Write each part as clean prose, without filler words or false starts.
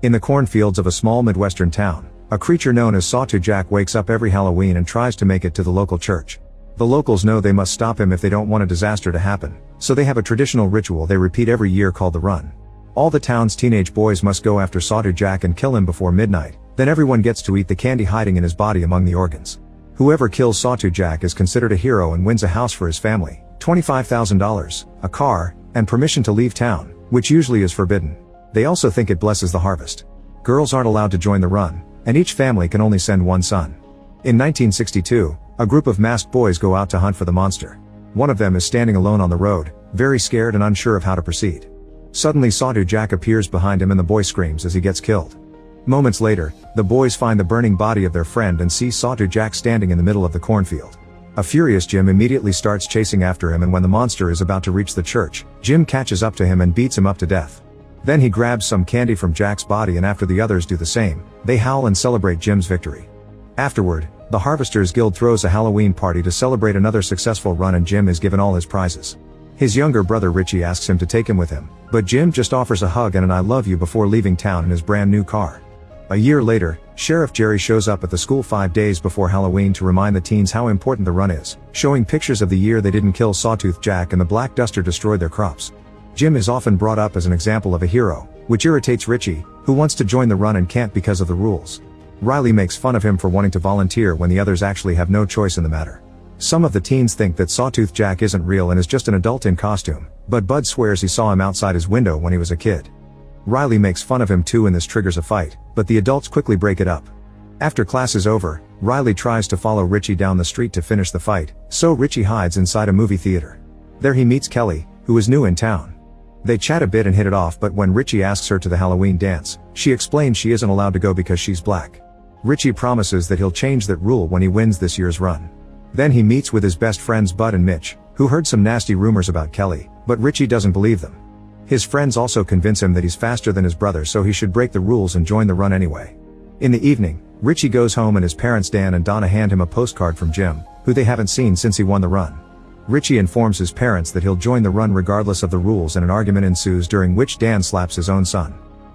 In the cornfields of a small Midwestern town, a creature known as Sawtooth Jack wakes up every Halloween and tries to make it to the local church. The locals know they must stop him if they don't want a disaster to happen, so they have a traditional ritual they repeat every year called the Run. All the town's teenage boys must go after Sawtooth Jack and kill him before midnight, then everyone gets to eat the candy hiding in his body among the organs. Whoever kills Sawtooth Jack is considered a hero and wins a house for his family, $25,000, a car, and permission to leave town, which usually is forbidden. They also think it blesses the harvest. Girls aren't allowed to join the run, and each family can only send one son. In 1962, a group of masked boys go out to hunt for the monster. One of them is standing alone on the road, very scared and unsure of how to proceed. Suddenly Sawtooth Jack appears behind him and the boy screams as he gets killed. Moments later, the boys find the burning body of their friend and see Sawtooth Jack standing in the middle of the cornfield. A furious Jim immediately starts chasing after him, and when the monster is about to reach the church, Jim catches up to him and beats him up to death. Then he grabs some candy from Jack's body, and after the others do the same, they howl and celebrate Jim's victory. Afterward, the Harvesters Guild throws a Halloween party to celebrate another successful run, and Jim is given all his prizes. His younger brother Richie asks him to take him with him, but Jim just offers a hug and an "I love you" before leaving town in his brand new car. A year later, Sheriff Jerry shows up at the school 5 days before Halloween to remind the teens how important the run is, showing pictures of the year they didn't kill Sawtooth Jack and the Black Duster destroyed their crops. Jim is often brought up as an example of a hero, which irritates Richie, who wants to join the run and can't because of the rules. Riley makes fun of him for wanting to volunteer when the others actually have no choice in the matter. Some of the teens think that Sawtooth Jack isn't real and is just an adult in costume, but Bud swears he saw him outside his window when he was a kid. Riley makes fun of him too, and this triggers a fight, but the adults quickly break it up. After class is over, Riley tries to follow Richie down the street to finish the fight, so Richie hides inside a movie theater. There he meets Kelly, who is new in town. They chat a bit and hit it off, but when Richie asks her to the Halloween dance, she explains she isn't allowed to go because she's black. Richie promises that he'll change that rule when he wins this year's run. Then he meets with his best friends Bud and Mitch, who heard some nasty rumors about Kelly, but Richie doesn't believe them. His friends also convince him that he's faster than his brother, so he should break the rules and join the run anyway. In the evening, Richie goes home and his parents Dan and Donna hand him a postcard from Jim, who they haven't seen since he won the run. Richie informs his parents that he'll join the run regardless of the rules, and an argument ensues during which Dan slaps his own son.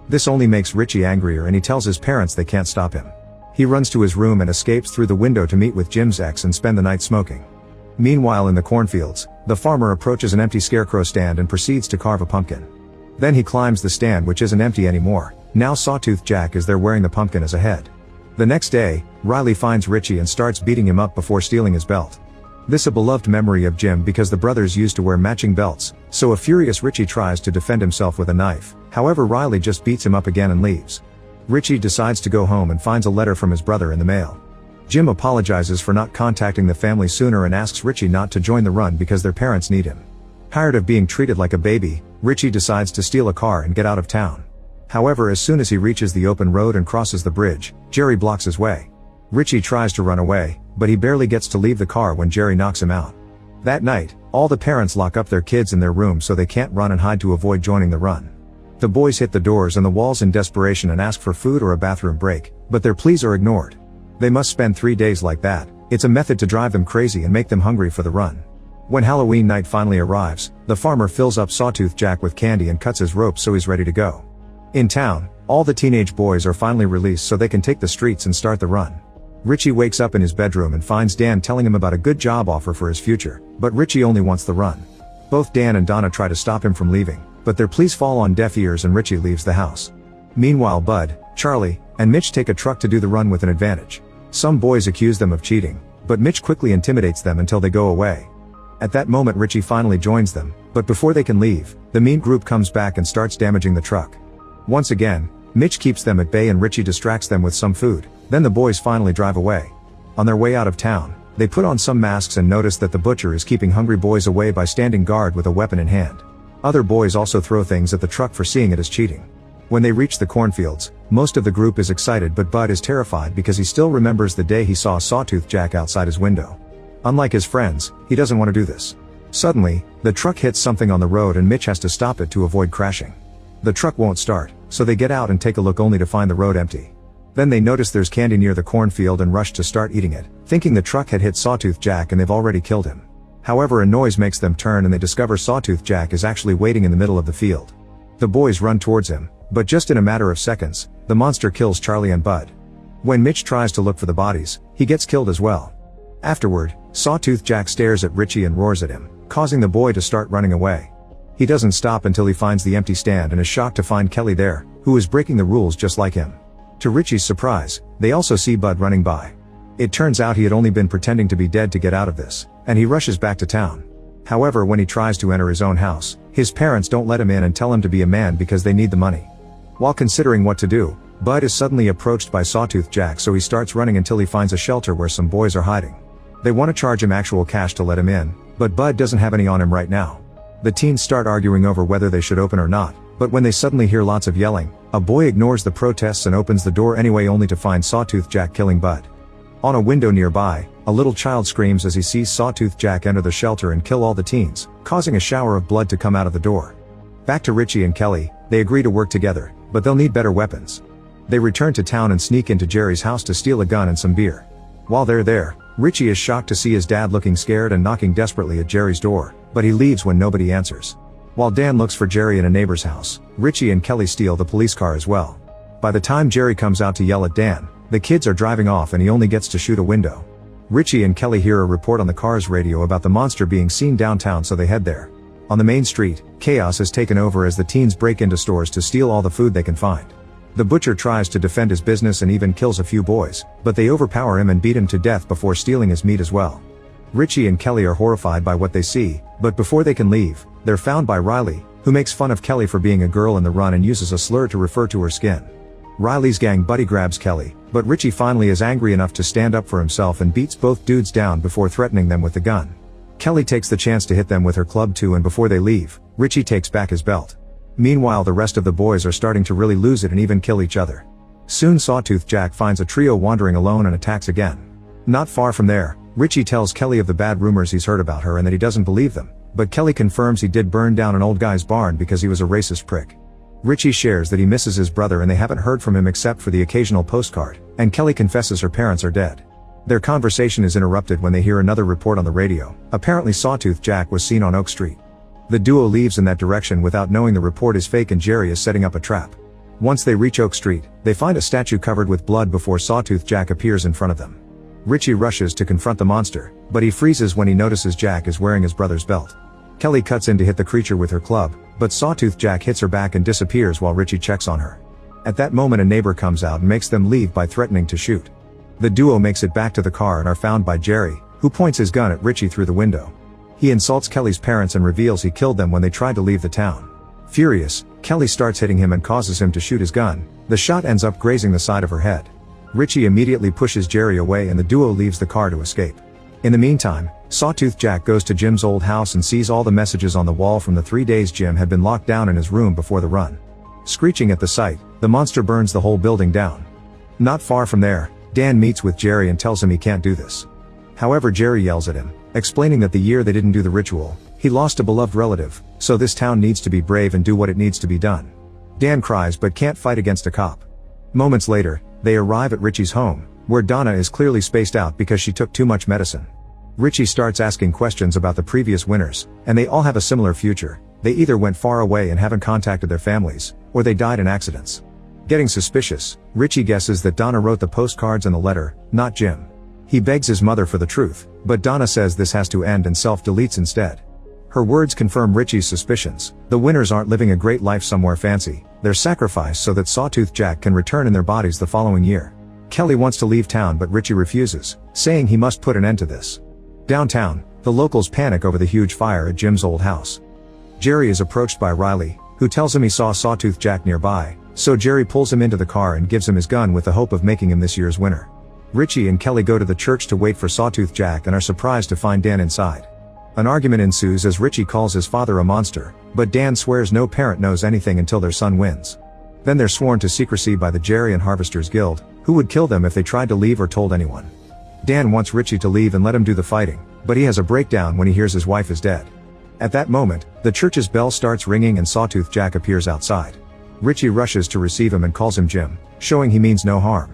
This only makes Richie angrier, and he tells his parents they can't stop him. He runs to his room and escapes through the window to meet with Jim's ex and spend the night smoking. Meanwhile, in the cornfields, the farmer approaches an empty scarecrow stand and proceeds to carve a pumpkin. Then he climbs the stand, which isn't empty anymore. Now Sawtooth Jack is there wearing the pumpkin as a head. The next day, Riley finds Richie and starts beating him up before stealing his belt. This a beloved memory of Jim because the brothers used to wear matching belts, so a furious Richie tries to defend himself with a knife. However, Riley just beats him up again and leaves. Richie decides to go home and finds a letter from his brother in the mail. Jim apologizes for not contacting the family sooner and asks Richie not to join the run because their parents need him. Tired of being treated like a baby, Richie decides to steal a car and get out of town. However, as soon as he reaches the open road and crosses the bridge, Jerry blocks his way. Richie tries to run away, but he barely gets to leave the car when Jerry knocks him out. That night, all the parents lock up their kids in their room so they can't run and hide to avoid joining the run. The boys hit the doors and the walls in desperation and ask for food or a bathroom break, but their pleas are ignored. They must spend 3 days like that. It's a method to drive them crazy and make them hungry for the run. When Halloween night finally arrives, the farmer fills up Sawtooth Jack with candy and cuts his rope so he's ready to go. In town, all the teenage boys are finally released so they can take the streets and start the run. Richie wakes up in his bedroom and finds Dan telling him about a good job offer for his future, but Richie only wants the run. Both Dan and Donna try to stop him from leaving, but their pleas fall on deaf ears and Richie leaves the house. Meanwhile, Bud, Charlie, and Mitch take a truck to do the run with an advantage. Some boys accuse them of cheating, but Mitch quickly intimidates them until they go away. At that moment, Richie finally joins them, but before they can leave, the mean group comes back and starts damaging the truck. Once again, Mitch keeps them at bay and Richie distracts them with some food. Then the boys finally drive away. On their way out of town, they put on some masks and notice that the butcher is keeping hungry boys away by standing guard with a weapon in hand. Other boys also throw things at the truck for seeing it as cheating. When they reach the cornfields, most of the group is excited, but Bud is terrified because he still remembers the day he saw Sawtooth Jack outside his window. Unlike his friends, he doesn't want to do this. Suddenly, the truck hits something on the road and Mitch has to stop it to avoid crashing. The truck won't start, so they get out and take a look only to find the road empty. Then they notice there's candy near the cornfield and rush to start eating it, thinking the truck had hit Sawtooth Jack and they've already killed him. However, a noise makes them turn and they discover Sawtooth Jack is actually waiting in the middle of the field. The boys run towards him, But just in a matter of seconds, the monster kills Charlie and Bud. When Mitch tries to look for the bodies, he gets killed as well. Afterward, Sawtooth Jack stares at Richie and roars at him, causing the boy to start running away. He doesn't stop until he finds the empty stand and is shocked to find Kelly there, who is breaking the rules just like him. To Richie's surprise, they also see Bud running by. It turns out he had only been pretending to be dead to get out of this, and he rushes back to town. However, when he tries to enter his own house, his parents don't let him in and tell him to be a man because they need the money. While considering what to do, Bud is suddenly approached by Sawtooth Jack, so he starts running until he finds a shelter where some boys are hiding. They want to charge him actual cash to let him in, but Bud doesn't have any on him right now. The teens start arguing over whether they should open or not, but when they suddenly hear lots of yelling, a boy ignores the protests and opens the door anyway, only to find Sawtooth Jack killing Bud. On a window nearby, a little child screams as he sees Sawtooth Jack enter the shelter and kill all the teens, causing a shower of blood to come out of the door. Back to Richie and Kelly, they agree to work together, but they'll need better weapons. They return to town and sneak into Jerry's house to steal a gun and some beer. While they're there, Richie is shocked to see his dad looking scared and knocking desperately at Jerry's door, but he leaves when nobody answers. While Dan looks for Jerry in a neighbor's house, Richie and Kelly steal the police car as well. By the time Jerry comes out to yell at Dan, the kids are driving off and he only gets to shoot a window. Richie and Kelly hear a report on the car's radio about the monster being seen downtown, so they head there. On the main street, chaos has taken over as the teens break into stores to steal all the food they can find. The butcher tries to defend his business and even kills a few boys, but they overpower him and beat him to death before stealing his meat as well. Richie and Kelly are horrified by what they see, but before they can leave, they're found by Riley, who makes fun of Kelly for being a girl in the run and uses a slur to refer to her skin. Riley's gang buddy grabs Kelly, but Richie finally is angry enough to stand up for himself and beats both dudes down before threatening them with the gun. Kelly takes the chance to hit them with her club too, and before they leave, Richie takes back his belt. Meanwhile, the rest of the boys are starting to really lose it and even kill each other. Soon Sawtooth Jack finds a trio wandering alone and attacks again. Not far from there, Richie tells Kelly of the bad rumors he's heard about her and that he doesn't believe them, but Kelly confirms he did burn down an old guy's barn because he was a racist prick. Richie shares that he misses his brother and they haven't heard from him except for the occasional postcard, and Kelly confesses her parents are dead. Their conversation is interrupted when they hear another report on the radio. Apparently Sawtooth Jack was seen on Oak Street. The duo leaves in that direction without knowing the report is fake and Jerry is setting up a trap. Once they reach Oak Street, they find a statue covered with blood before Sawtooth Jack appears in front of them. Richie rushes to confront the monster, but he freezes when he notices Jack is wearing his brother's belt. Kelly cuts in to hit the creature with her club, but Sawtooth Jack hits her back and disappears while Richie checks on her. At that moment a neighbor comes out and makes them leave by threatening to shoot. The duo makes it back to the car and are found by Jerry, who points his gun at Richie through the window. He insults Kelly's parents and reveals he killed them when they tried to leave the town. Furious, Kelly starts hitting him and causes him to shoot his gun. The shot ends up grazing the side of her head. Richie immediately pushes Jerry away and the duo leaves the car to escape. In the meantime, Sawtooth Jack goes to Jim's old house and sees all the messages on the wall from the 3 days Jim had been locked down in his room before the run. Screeching at the sight, the monster burns the whole building down. Not far from there, Dan meets with Jerry and tells him he can't do this. However, Jerry yells at him, explaining that the year they didn't do the ritual, he lost a beloved relative, so this town needs to be brave and do what it needs to be done. Dan cries but can't fight against a cop. Moments later, they arrive at Richie's home, where Donna is clearly spaced out because she took too much medicine. Richie starts asking questions about the previous winners, and they all have a similar future. They either went far away and haven't contacted their families, or they died in accidents. Getting suspicious, Richie guesses that Donna wrote the postcards and the letter, not Jim. He begs his mother for the truth, but Donna says this has to end and self-deletes instead. Her words confirm Richie's suspicions. The winners aren't living a great life somewhere fancy, they're sacrificed so that Sawtooth Jack can return in their bodies the following year. Kelly wants to leave town but Richie refuses, saying he must put an end to this. Downtown, the locals panic over the huge fire at Jim's old house. Jerry is approached by Riley, who tells him he saw Sawtooth Jack nearby, so Jerry pulls him into the car and gives him his gun with the hope of making him this year's winner. Richie and Kelly go to the church to wait for Sawtooth Jack and are surprised to find Dan inside. An argument ensues as Richie calls his father a monster, but Dan swears no parent knows anything until their son wins. Then they're sworn to secrecy by the Jerry and Harvesters Guild, who would kill them if they tried to leave or told anyone. Dan wants Richie to leave and let him do the fighting, but he has a breakdown when he hears his wife is dead. At that moment, the church's bell starts ringing and Sawtooth Jack appears outside. Richie rushes to receive him and calls him Jim, showing he means no harm.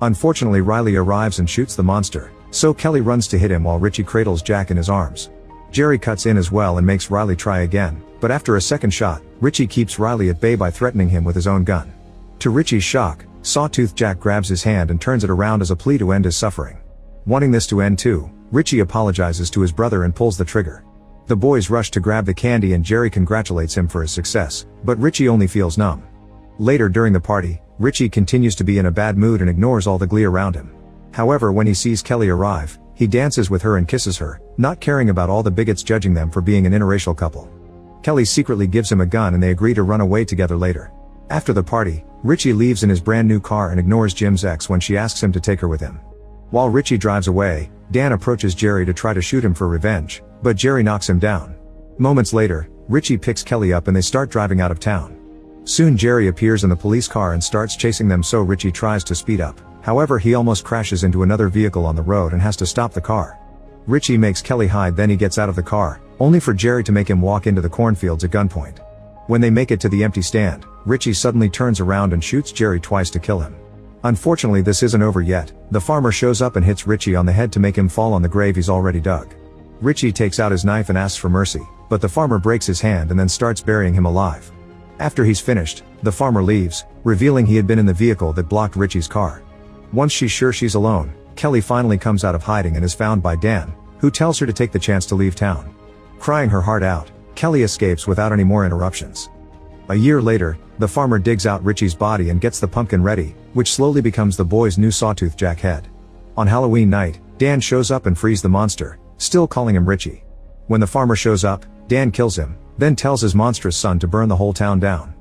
Unfortunately, Riley arrives and shoots the monster, so Kelly runs to hit him while Richie cradles Jack in his arms. Jerry cuts in as well and makes Riley try again, but after a second shot, Richie keeps Riley at bay by threatening him with his own gun. To Richie's shock, Sawtooth Jack grabs his hand and turns it around as a plea to end his suffering. Wanting this to end too, Richie apologizes to his brother and pulls the trigger. The boys rush to grab the candy and Jerry congratulates him for his success, but Richie only feels numb. Later during the party, Richie continues to be in a bad mood and ignores all the glee around him. However, when he sees Kelly arrive, he dances with her and kisses her, not caring about all the bigots judging them for being an interracial couple. Kelly secretly gives him a gun and they agree to run away together later. After the party, Richie leaves in his brand new car and ignores Jim's ex when she asks him to take her with him. While Richie drives away, Dan approaches Jerry to try to shoot him for revenge, but Jerry knocks him down. Moments later, Richie picks Kelly up and they start driving out of town. Soon Jerry appears in the police car and starts chasing them, so Richie tries to speed up. However, he almost crashes into another vehicle on the road and has to stop the car. Richie makes Kelly hide, then he gets out of the car, only for Jerry to make him walk into the cornfields at gunpoint. When they make it to the empty stand, Richie suddenly turns around and shoots Jerry twice to kill him. Unfortunately, this isn't over yet. The farmer shows up and hits Richie on the head to make him fall on the grave he's already dug. Richie takes out his knife and asks for mercy, but the farmer breaks his hand and then starts burying him alive. After he's finished, the farmer leaves, revealing he had been in the vehicle that blocked Richie's car. Once she's sure she's alone, Kelly finally comes out of hiding and is found by Dan, who tells her to take the chance to leave town. Crying her heart out, Kelly escapes without any more interruptions. A year later, the farmer digs out Richie's body and gets the pumpkin ready, which slowly becomes the boy's new Sawtooth Jack head. On Halloween night, Dan shows up and frees the monster, still calling him Richie. When the farmer shows up, Dan kills him, then tells his monstrous son to burn the whole town down.